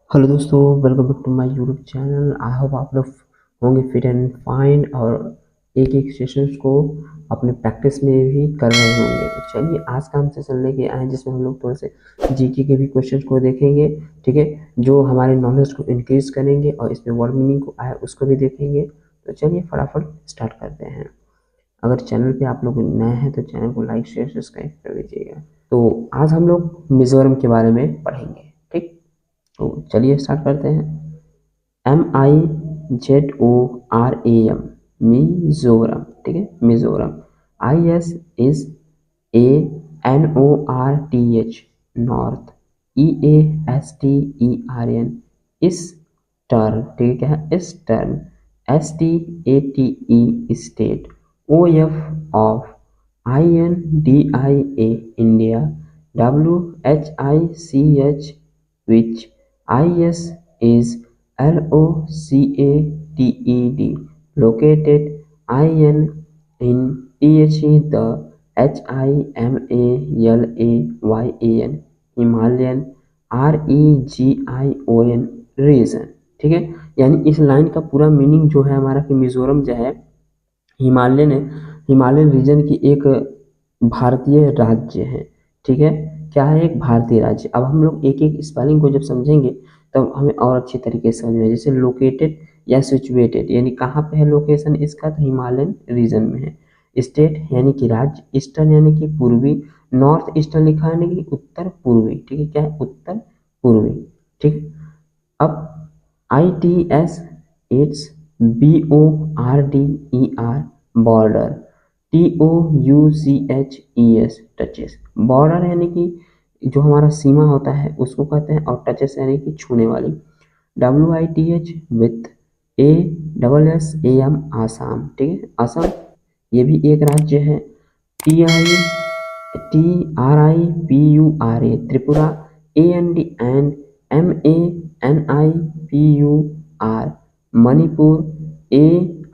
Hello दोस्तों, welcome back to my YouTube channel. I hope आप लोग होंगे फिट एंड फाइन और एक एक सेशंस को अपने प्रैक्टिस में भी कर रहे होंगे। तो चलिए आज का हम सेशन लेके आए जिसमें हम लोग थोड़े से जीके के भी क्वेश्चंस को देखेंगे, ठीक है, जो हमारे नॉलेज को इंक्रीज करेंगे और इसमें वर्ड मीनिंग को आए उसको भी देखेंगे। तो चलिए फटाफट स्टार्ट करते हैं। अगर चैनल पे आप लोग नए हैं तो चैनल को लाइक शेयर सब्सक्राइब कर दीजिएगा। तो आज हम लोग मिजोरम के बारे में पढ़ेंगे, ठीक। तो चलिए स्टार्ट करते हैं। MIZORAM, मिजोरम, ठीक है, Mizoram. IS is north, EASTERN eastern, ठीक है, क्या है eastern. STATE state. OF of. INDIA India. WHICH which। IS is LOCATED located। IN in THE the। HIMALAYAN Himalayan। REGION region, ठीक है। यानी इस लाइन का पूरा मीनिंग जो है हमारा कि मिजोरम जो है हिमालयन है, हिमालयन रीजन की एक भारतीय राज्य है, ठीक है। क्या है? एक भारतीय राज्य। अब हम लोग एक एक स्पेलिंग को जब समझेंगे तब हमें और अच्छी तरीके से समझ में। जैसे लोकेटेड या सिचुएटेड, यानी कहाँ पे है लोकेशन इसका, तो हिमालयन रीजन में है। स्टेट यानी कि राज्य। ईस्टर्न यानी कि पूर्वी। नॉर्थ ईस्टर्न लिखा है यानी कि उत्तर पूर्वी, ठीक है, क्या है उत्तर पूर्वी, ठीक। अब ITS it's BORDER border. TOUCHES touches. Border यानी कि जो हमारा सीमा होता है उसको कहते हैं, और टचेस यानी कि छूने वाली। WITH with. ASSAM आसाम, ठीक है, असम ये भी एक राज्य है। TRIPURA Tripura. AND MANIPUR Manipur.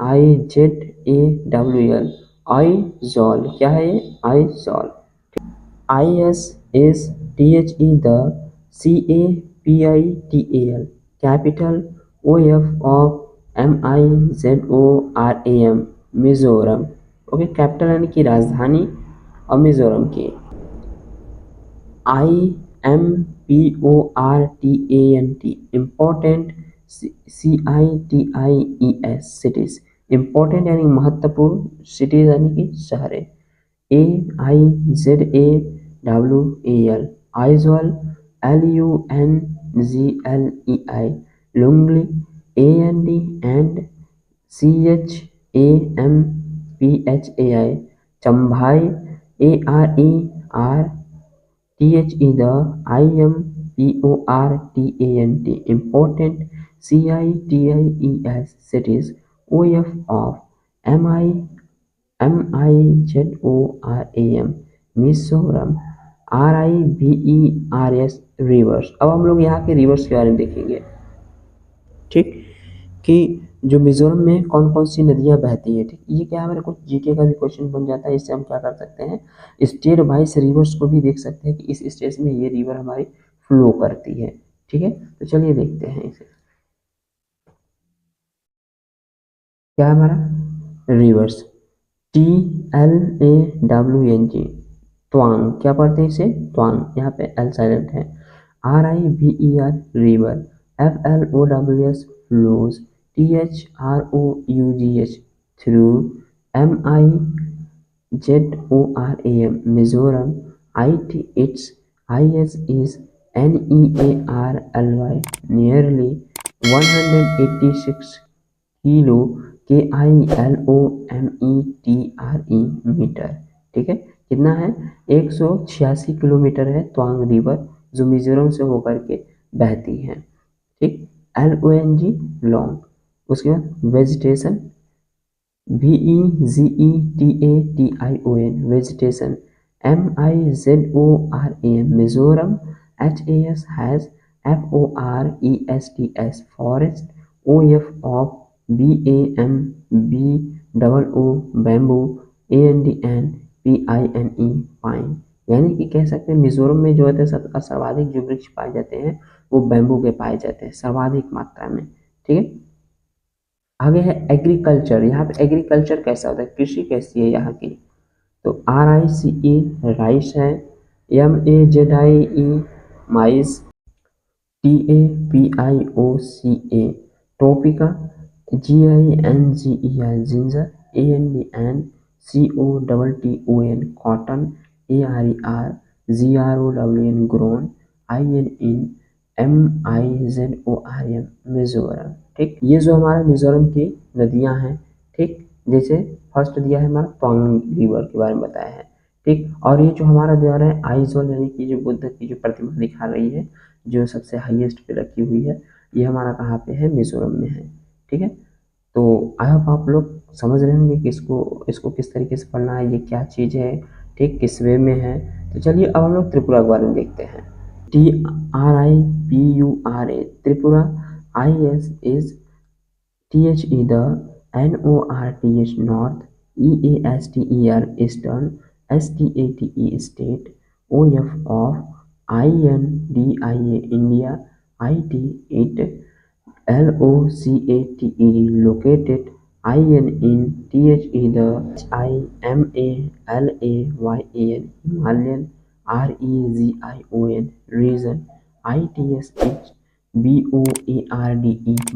AIZAWL Aizawl, क्या है ये Aizawl. ISSTHE the CAPITAL capital. OF of. MIZORAM Mizoram, okay. Capital यानी कि राजधानी और मिजोरम की। IMPORTANT important. CITIES cities important यानी महत्वपूर्ण, सिटीज यानी कि शहरें। AIZAWAL Aizawl. LUNGLEI लुंगली। AND CHAMPHAI चंभाई। ARERTHE the IMPORTANT important। CITIES cities। OF of। MIZORAM Mizoram. RIVERS reverse. अब हम लोग यहाँ के रिवर्स के बारे में देखेंगे, ठीक, कि जो मिजोरम में कौन कौन सी नदियां बहती है, ठीक। ये क्या है, हमारे को जीके का भी क्वेश्चन बन जाता है। इससे हम क्या कर सकते हैं, स्टेट वाइज रिवर्स को भी देख सकते हैं कि इस स्टेट में ये रिवर हमारी फ्लो करती है, ठीक है। तो चलिए देखते हैं इसे। क्या है हमारा रिवर्स। TLAWNG ट्वांग, क्या पढ़ते हैं इसे ट्वांग, यहाँ पे एल साइलेंट है। RIVER river. FLOWS flows. THROUGH through. MIZORAM Mizoram. IT it's. IS is NEARLY nearly 186 kilo. KILOMETRE metre, ठीक है। कितना है 186 किलोमीटर है ट्वांग रिवर, जो मिजोरम से होकर के बहती है, ठीक। LONG long. उसके बाद vegetation. VEGETATION vegetation. MIZORAM Mizoram. HAS has. FORESTS forest. OF of. BAMBOO bamboo. ANDN PINE pine यानी कि कह सकते हैं मिजोरम में जो है सर्वाधिक जो वृक्ष पाए जाते हैं वो बैम्बू के पाए जाते हैं सर्वाधिक मात्रा में। ठीक है, आगे है एग्रीकल्चर। यहाँ पे एग्रीकल्चर कैसा होता है, कृषि कैसी है यहाँ की, तो RICE राइस है, MAZIE माइस, TAPIOCA टोपिका, GINGER ginger, ANDNCOTTON cotton, ARERGROWN grown, INNMIZORM Mizoram. ठीक, ये जो हमारा मिजोरम की नदियां हैं, ठीक, जैसे फर्स्ट दिया है हमारा टोंग रिवर के बारे में बताया है। ठीक, और ये जो हमारा दिया रहा है आइजोल यानी कि जो बुद्ध की जो प्रतिमा दिखा रही है जो सबसे हाईएस्ट पे रखी हुई है, ये हमारा कहाँ पे है, मिजोरम में है। ठीक है, तो आई होप आप लोग समझ रहे होंगे कि इसको किस तरीके से पढ़ना है, ये क्या चीज़ है, ठीक, किस वे में है। तो चलिए अब हम लोग त्रिपुरा के बारे में देखते हैं। TRIPURA Tripura, IS THE the, NORTH north, EASTER eastern, STATE state, OF of, INDIA India, IT it, LOCATED located, INNTHE the, HIMALAYAN Himalayan, REGION region, ITSHBOARDE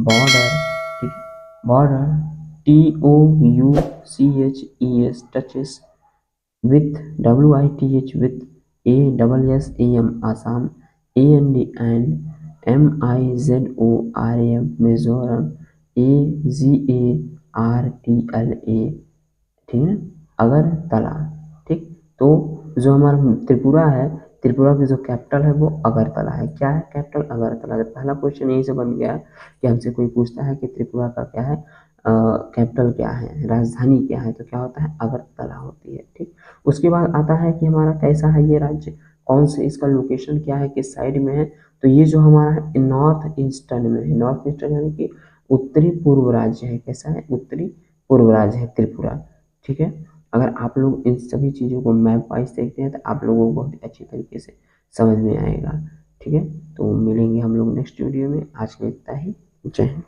border, border, TOUCHES touches, with WITH with ASSAM Assam, ANDN Mizoram, AGARTLA, ठीक है, अगरतला। ठीक, तो जो हमारा त्रिपुरा है, त्रिपुरा की जो capital है वो अगरतला है। क्या है कैपिटल, अगरतला। जब पहला क्वेश्चन यही से बन गया कि हमसे कोई पूछता है कि त्रिपुरा का क्या है कैपिटल क्या है, राजधानी क्या है, तो क्या होता है, अगरतला होती है। ठीक, उसके बाद आता है कि हमारा कैसा है ये राज्य, कौन से, इसका लोकेशन क्या है, किस साइड में है, तो ये जो हमारा है नॉर्थ ईस्टर्न में है। नॉर्थ ईस्टर्न यानी कि उत्तरी पूर्व राज्य है। कैसा है, उत्तरी पूर्व राज्य है त्रिपुरा। ठीक है, अगर आप लोग इन सभी चीज़ों को मैप वाइज देखते हैं तो आप लोगों को बहुत अच्छी तरीके से समझ में आएगा। ठीक है, तो मिलेंगे हम लोग नेक्स्ट वीडियो में। आज के इतना ही, जय हिंद।